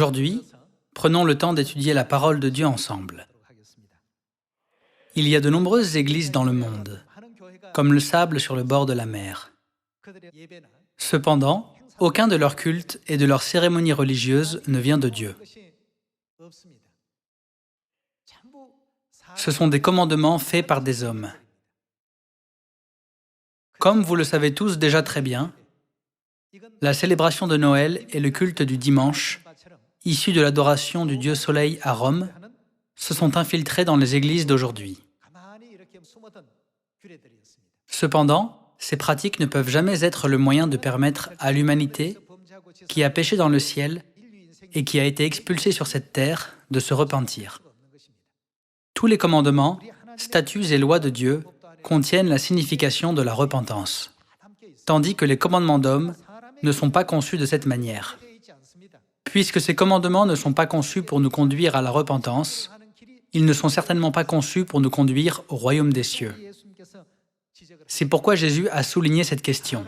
Aujourd'hui, prenons le temps d'étudier la parole de Dieu ensemble. Il y a de nombreuses églises dans le monde, comme le sable sur le bord de la mer. Cependant, aucun de leurs cultes et de leurs cérémonies religieuses ne vient de Dieu. Ce sont des commandements faits par des hommes. Comme vous le savez tous déjà très bien, la célébration de Noël et le culte du dimanche, issus de l'adoration du dieu Soleil à Rome, se sont infiltrés dans les églises d'aujourd'hui. Cependant, ces pratiques ne peuvent jamais être le moyen de permettre à l'humanité, qui a péché dans le ciel et qui a été expulsée sur cette terre, de se repentir. Tous les commandements, statuts et lois de Dieu contiennent la signification de la repentance, tandis que les commandements d'hommes ne sont pas conçus de cette manière. Puisque ces commandements ne sont pas conçus pour nous conduire à la repentance, ils ne sont certainement pas conçus pour nous conduire au royaume des cieux. C'est pourquoi Jésus a souligné cette question,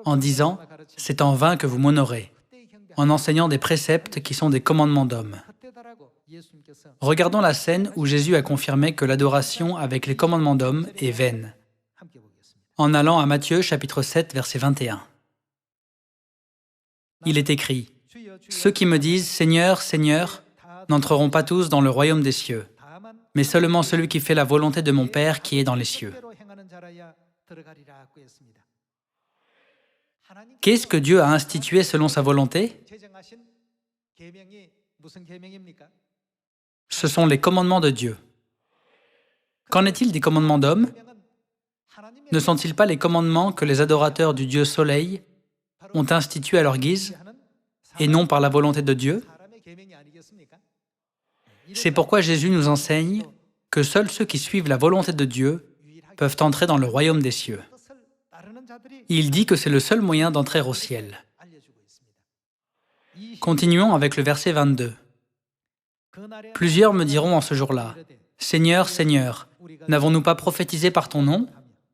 en disant « C'est en vain que vous m'honorez », en enseignant des préceptes qui sont des commandements d'hommes. Regardons la scène où Jésus a confirmé que l'adoration avec les commandements d'hommes est vaine, en allant à Matthieu chapitre 7, verset 21. Il est écrit « Ceux qui me disent « Seigneur, Seigneur » n'entreront pas tous dans le royaume des cieux, mais seulement celui qui fait la volonté de mon Père qui est dans les cieux. » Qu'est-ce que Dieu a institué selon sa volonté? Ce sont les commandements de Dieu. Qu'en est-il des commandements d'hommes? Ne sont-ils pas les commandements que les adorateurs du dieu Soleil ont institués à leur guise, et non par la volonté de Dieu? C'est pourquoi Jésus nous enseigne que seuls ceux qui suivent la volonté de Dieu peuvent entrer dans le royaume des cieux. Il dit que c'est le seul moyen d'entrer au ciel. Continuons avec le verset 22. « Plusieurs me diront en ce jour-là, « Seigneur, Seigneur, n'avons-nous pas prophétisé par ton nom?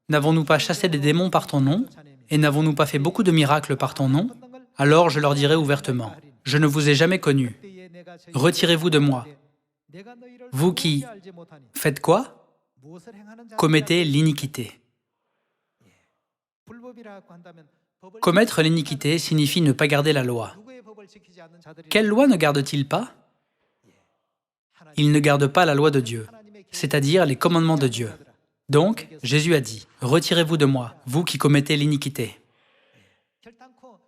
N'avons-nous pas chassé des démons par ton nom? Et n'avons-nous pas fait beaucoup de miracles par ton nom? Alors je leur dirai ouvertement, « Je ne vous ai jamais connus. Retirez-vous de moi. Vous qui faites quoi? Commettez l'iniquité. » Commettre l'iniquité signifie ne pas garder la loi. Quelle loi ne garde-t-il pas? Il ne garde pas la loi de Dieu, c'est-à-dire les commandements de Dieu. Donc, Jésus a dit, « Retirez-vous de moi, vous qui commettez l'iniquité. »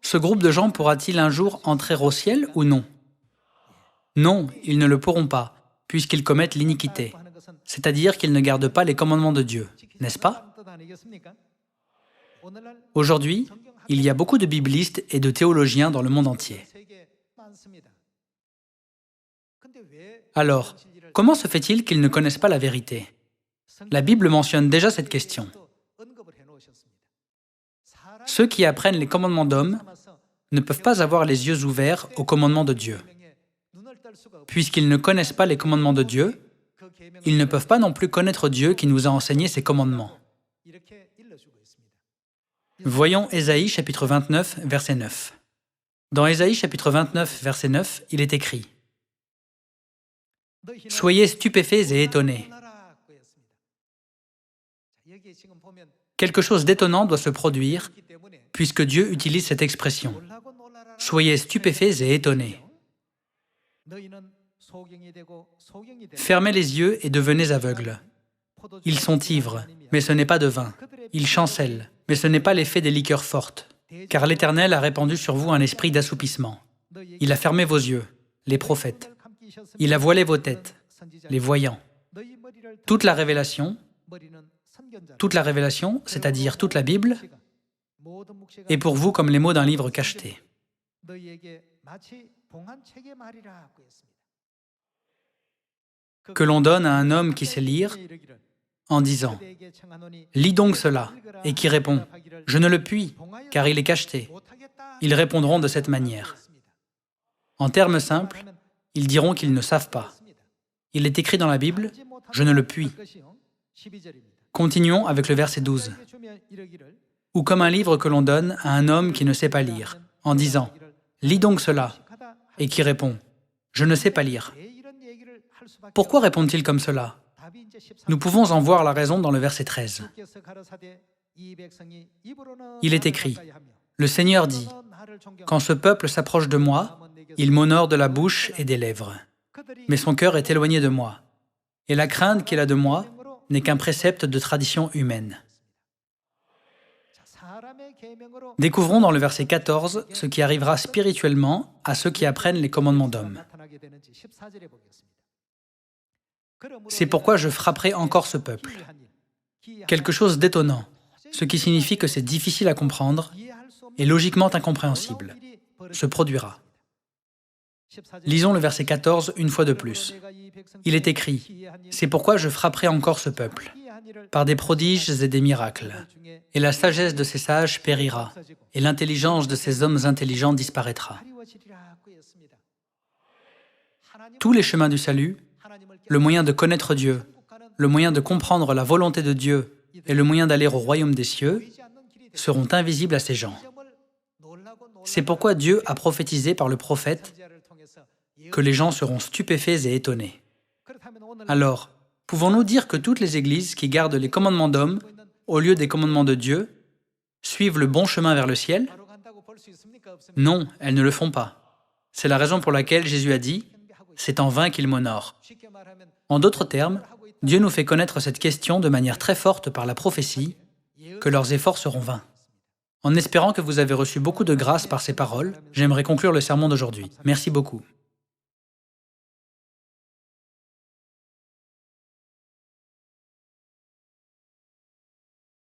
Ce groupe de gens pourra-t-il un jour entrer au ciel ou non? Non, ils ne le pourront pas, puisqu'ils commettent l'iniquité, c'est-à-dire qu'ils ne gardent pas les commandements de Dieu, n'est-ce pas? Aujourd'hui, il y a beaucoup de biblistes et de théologiens dans le monde entier. Alors, comment se fait-il qu'ils ne connaissent pas la vérité? La Bible mentionne déjà cette question. Ceux qui apprennent les commandements d'hommes ne peuvent pas avoir les yeux ouverts aux commandements de Dieu. Puisqu'ils ne connaissent pas les commandements de Dieu, ils ne peuvent pas non plus connaître Dieu qui nous a enseigné ses commandements. Voyons Ésaïe chapitre 29, verset 9. Dans Ésaïe chapitre 29, verset 9, il est écrit « Soyez stupéfaits et étonnés. » Quelque chose d'étonnant doit se produire, puisque Dieu utilise cette expression. « Soyez stupéfaits et étonnés. » Fermez les yeux et devenez aveugles. Ils sont ivres, mais ce n'est pas de vin. Ils chancellent, mais ce n'est pas l'effet des liqueurs fortes. Car l'Éternel a répandu sur vous un esprit d'assoupissement. Il a fermé vos yeux, les prophètes. Il a voilé vos têtes, les voyants. Toute la révélation, c'est-à-dire toute la Bible, est pour vous comme les mots d'un livre cacheté. Que l'on donne à un homme qui sait lire, en disant « Lis donc cela » et qui répond « Je ne le puis, car il est cacheté ». Ils répondront de cette manière. En termes simples, ils diront qu'ils ne savent pas. Il est écrit dans la Bible « Je ne le puis ». Continuons avec le verset 12. « Ou comme un livre que l'on donne à un homme qui ne sait pas lire, en disant « Lis donc cela » et qui répond Je ne sais pas lire. Pourquoi répondent-ils comme cela? Nous pouvons en voir la raison dans le verset 13. Il est écrit, « Le Seigneur dit, quand ce peuple s'approche de moi, il m'honore de la bouche et des lèvres. Mais son cœur est éloigné de moi. Et la crainte qu'il a de moi n'est qu'un précepte de tradition humaine. » Découvrons dans le verset 14 ce qui arrivera spirituellement à ceux qui apprennent les commandements d'hommes. C'est pourquoi je frapperai encore ce peuple. Quelque chose d'étonnant, ce qui signifie que c'est difficile à comprendre et logiquement incompréhensible, se produira. Lisons le verset 14 une fois de plus. Il est écrit, « C'est pourquoi je frapperai encore ce peuple, par des prodiges et des miracles, et la sagesse de ces sages périra, et l'intelligence de ces hommes intelligents disparaîtra. » Tous les chemins du salut, le moyen de connaître Dieu, le moyen de comprendre la volonté de Dieu et le moyen d'aller au royaume des cieux seront invisibles à ces gens. C'est pourquoi Dieu a prophétisé par le prophète que les gens seront stupéfaits et étonnés. Alors, pouvons-nous dire que toutes les églises qui gardent les commandements d'hommes au lieu des commandements de Dieu suivent le bon chemin vers le ciel? Non, elles ne le font pas. C'est la raison pour laquelle Jésus a dit « C'est en vain qu'ils m'honorent ». En d'autres termes, Dieu nous fait connaître cette question de manière très forte par la prophétie, que leurs efforts seront vains. En espérant que vous avez reçu beaucoup de grâce par ces paroles, j'aimerais conclure le sermon d'aujourd'hui. Merci beaucoup.